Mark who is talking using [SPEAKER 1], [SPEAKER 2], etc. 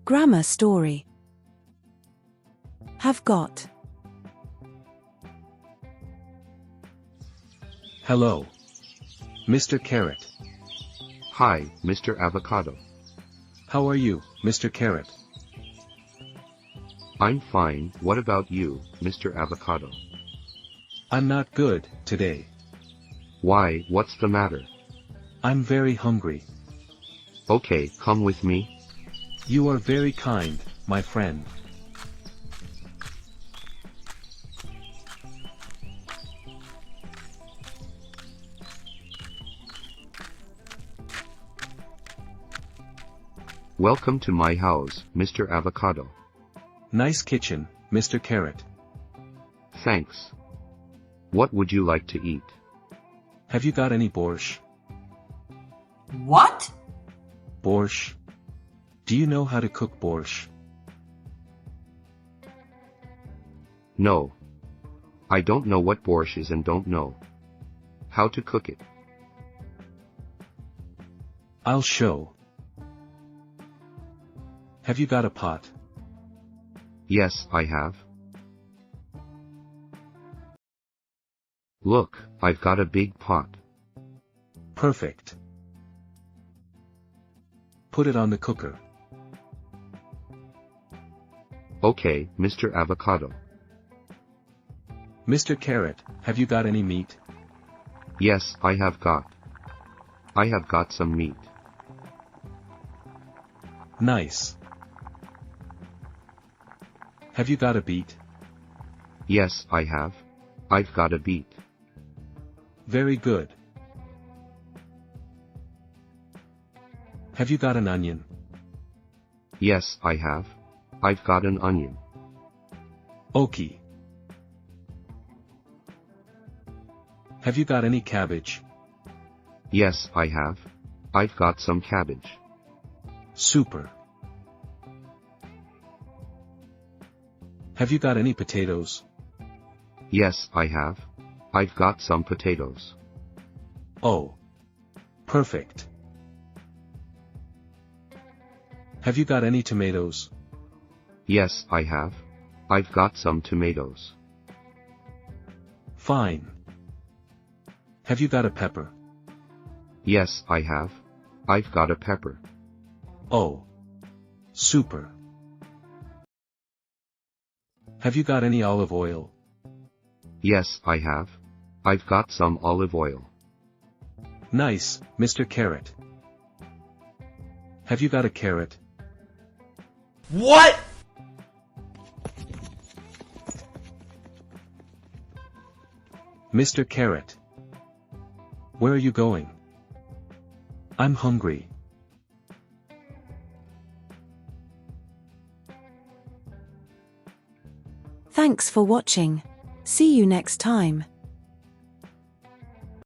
[SPEAKER 1] Grammar story. Have got.
[SPEAKER 2] Hello, Mr. Carrot.
[SPEAKER 3] Hi, Mr. Avocado.
[SPEAKER 2] How are you, Mr. Carrot?
[SPEAKER 3] I'm fine, what about you, Mr. Avocado?
[SPEAKER 2] I'm not good, today.
[SPEAKER 3] Why, what's the matter?
[SPEAKER 2] I'm very hungry.
[SPEAKER 3] Okay, come with me.
[SPEAKER 2] You are very kind, my friend.
[SPEAKER 3] Welcome to my house, Mr. Avocado.
[SPEAKER 2] Nice kitchen, Mr. Carrot.
[SPEAKER 3] Thanks. What would you like to eat?
[SPEAKER 2] Have you got any Borsch?
[SPEAKER 4] What?
[SPEAKER 2] Borsch. Do you know how to cook Borsch?
[SPEAKER 3] No. I don't know what Borscht is and don't know how to cook it.
[SPEAKER 2] I'll show. Have you got a pot?
[SPEAKER 3] Yes, I have. Look, I've got a big pot.
[SPEAKER 2] Perfect. Put it on the cooker.
[SPEAKER 3] Okay, Mr. Avocado.
[SPEAKER 2] Mr. Carrot, have you got any meat?
[SPEAKER 3] Yes, I have got. I have got some meat.
[SPEAKER 2] Nice. Have you got a beet?
[SPEAKER 3] Yes, I have. I've got a beet.
[SPEAKER 2] Very good. Have you got an onion?
[SPEAKER 3] Yes, I have. I've got an onion.
[SPEAKER 2] Okay. Have you got any cabbage?
[SPEAKER 3] Yes, I have. I've got some cabbage.
[SPEAKER 2] Super. Have you got any potatoes?
[SPEAKER 3] Yes, I have. I've got some potatoes.
[SPEAKER 2] Oh. Perfect. Have you got any tomatoes?
[SPEAKER 3] Yes, I have. I've got some tomatoes.
[SPEAKER 2] Fine. Have you got a pepper?
[SPEAKER 3] Yes, I have. I've got a pepper.
[SPEAKER 2] Oh. Super. Have you got any olive oil?
[SPEAKER 3] Yes, I have. I've got some olive oil.
[SPEAKER 2] Nice, Mr. Carrot. Have you got a carrot?
[SPEAKER 4] What?
[SPEAKER 2] Mr. Carrot. Where are you going? I'm hungry.
[SPEAKER 1] Thanks for watching. See you next time.